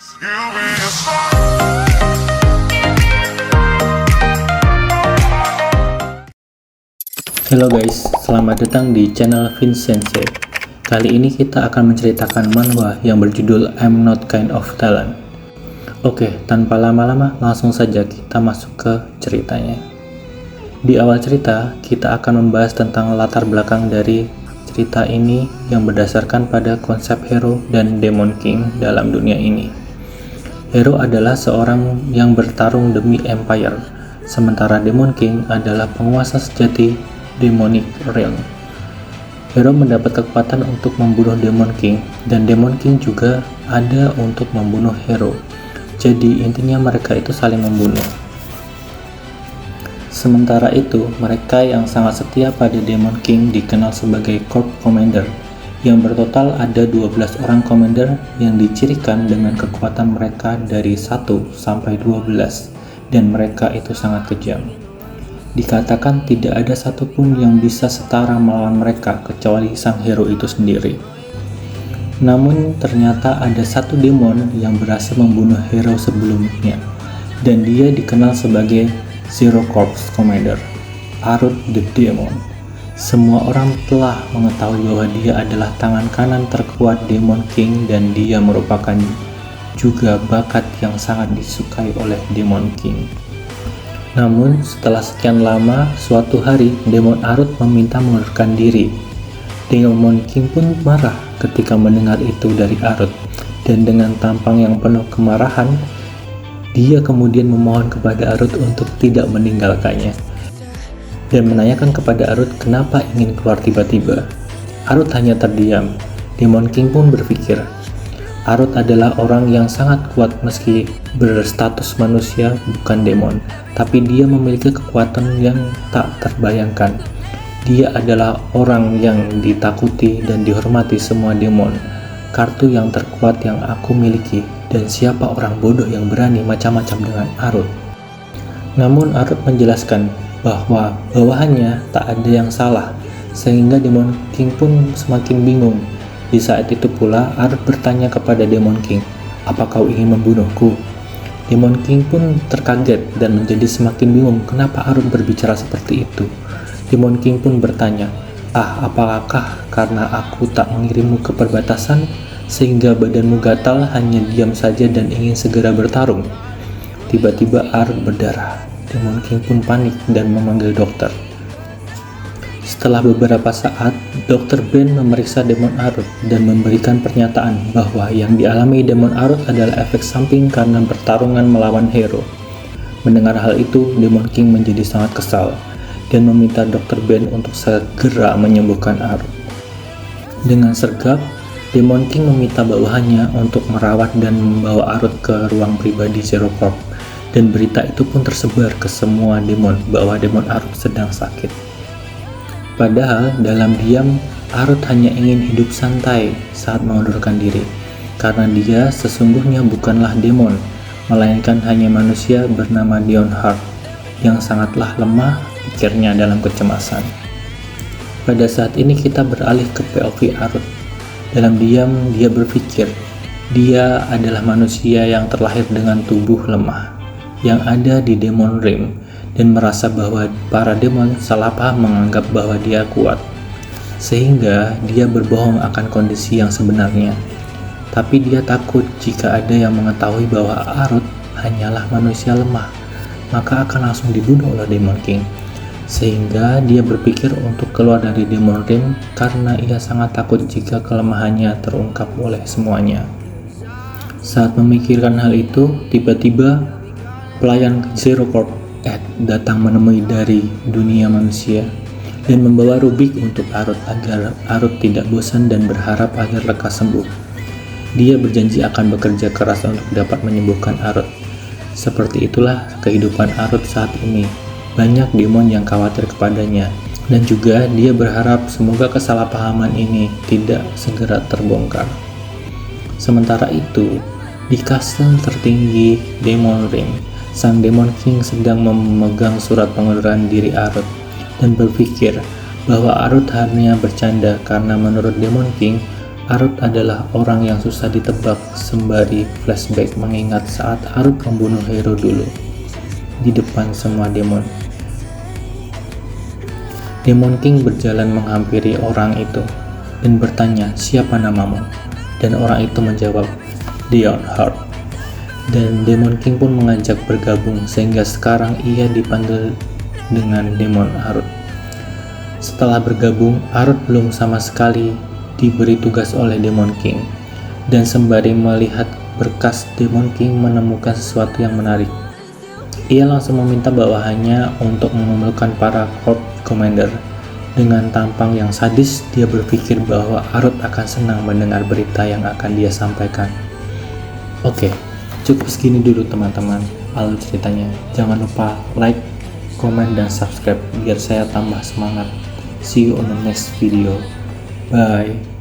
Halo guys, selamat datang di channel Vincensei. Kali ini kita akan menceritakan manhwa yang berjudul I'm Not Kind of Talent. Oke, tanpa lama-lama langsung saja kita masuk ke ceritanya. Di awal cerita, kita akan membahas tentang latar belakang dari cerita ini yang berdasarkan pada konsep hero dan demon king dalam dunia ini. Hero adalah seorang yang bertarung demi empire, sementara demon king adalah penguasa sejati demonic realm. Hero mendapat kekuatan untuk membunuh demon king, dan demon king juga ada untuk membunuh hero. Jadi intinya mereka itu saling membunuh. Sementara itu, mereka yang sangat setia pada demon king dikenal sebagai corps commander, yang bertotal ada 12 orang commander yang dicirikan dengan kekuatan mereka dari 1 sampai 12, dan mereka itu sangat kejam. Dikatakan tidak ada satupun yang bisa setara melawan mereka kecuali sang hero itu sendiri. Namun ternyata ada satu demon yang berhasil membunuh hero sebelumnya, dan dia dikenal sebagai Zero Corps Commander, Arut the Demon. Semua orang telah mengetahui bahwa dia adalah tangan kanan terkuat Demon King, dan dia merupakan juga bakat yang sangat disukai oleh Demon King. Namun setelah sekian lama, suatu hari Demon Arut meminta mengundurkan diri. Demon King pun marah ketika mendengar itu dari Arut, dan dengan tampang yang penuh kemarahan, dia kemudian memohon kepada Arut untuk tidak meninggalkannya, dan menanyakan kepada Arut kenapa ingin keluar tiba-tiba. Arut hanya terdiam. Demon King pun berpikir, Arut adalah orang yang sangat kuat meski berstatus manusia bukan demon, tapi dia memiliki kekuatan yang tak terbayangkan. Dia adalah orang yang ditakuti dan dihormati semua demon, kartu yang terkuat yang aku miliki, dan siapa orang bodoh yang berani macam-macam dengan Arut. Namun Arut menjelaskan bahwa bawahannya tak ada yang salah, sehingga Demon King pun semakin bingung. Di saat itu pula Arut bertanya kepada Demon King, "Apa kau ingin membunuhku?" Demon King pun terkaget dan menjadi semakin bingung kenapa Arut berbicara seperti itu. Demon King pun bertanya, apakah karena aku tak mengirimmu ke perbatasan sehingga badanmu gatal hanya diam saja dan ingin segera bertarung?" Tiba-tiba Arut berdarah. Demon King pun panik dan memanggil dokter. Setelah beberapa saat, Dr. Ben memeriksa Demon Arut dan memberikan pernyataan bahwa yang dialami Demon Arut adalah efek samping karena pertarungan melawan hero. Mendengar hal itu, Demon King menjadi sangat kesal dan meminta Dr. Ben untuk segera menyembuhkan Arut. Dengan sergap, Demon King meminta bawahannya untuk merawat dan membawa Arut ke ruang pribadi Zero Corp, dan berita itu pun tersebar ke semua demon bahwa Demon Arut sedang sakit. Padahal dalam diam, Arut hanya ingin hidup santai saat mengundurkan diri, karena dia sesungguhnya bukanlah demon, melainkan hanya manusia bernama Leonhard yang sangatlah lemah pikirnya dalam kecemasan. Pada saat ini kita beralih ke POV Arut. Dalam diam, dia berpikir dia adalah manusia yang terlahir dengan tubuh lemah yang ada di Demon Realm, dan merasa bahwa para demon salah paham menganggap bahwa dia kuat, sehingga dia berbohong akan kondisi yang sebenarnya. Tapi dia takut jika ada yang mengetahui bahwa Arut hanyalah manusia lemah, maka akan langsung dibunuh oleh Demon King, sehingga dia berpikir untuk keluar dari Demon Realm karena ia sangat takut jika kelemahannya terungkap oleh semuanya. Saat memikirkan hal itu, tiba-tiba pelayan Zero Corp Ed datang menemui dari dunia manusia dan membawa rubik untuk Arut agar Arut tidak bosan dan berharap agar lekas sembuh. Dia berjanji akan bekerja keras untuk dapat menyembuhkan Arut. Seperti itulah kehidupan Arut saat ini. Banyak demon yang khawatir kepadanya, dan juga dia berharap semoga kesalahpahaman ini tidak segera terbongkar. Sementara itu, di kastil tertinggi Demon Ring, sang Demon King sedang memegang surat pengunduran diri Arut dan berpikir bahwa Arut hanya bercanda karena menurut Demon King, Arut adalah orang yang susah ditebak sembari flashback mengingat saat Arut membunuh Hero dulu di depan semua demon. Demon King berjalan menghampiri orang itu dan bertanya, "Siapa namamu?" Dan orang itu menjawab, "Leonhardt." Dan Demon King pun mengajak bergabung sehingga sekarang ia dipanggil dengan Demon Arut. Setelah bergabung, Arut belum sama sekali diberi tugas oleh Demon King, dan sembari melihat berkas, Demon King menemukan sesuatu yang menarik. Ia langsung meminta bawahannya untuk mengumpulkan para Corps Commander. Dengan tampang yang sadis, dia berpikir bahwa Arut akan senang mendengar berita yang akan dia sampaikan. Oke, cukup segini dulu teman-teman alur ceritanya. Jangan lupa like, komen, dan subscribe biar saya tambah semangat. See you on the next video. Bye.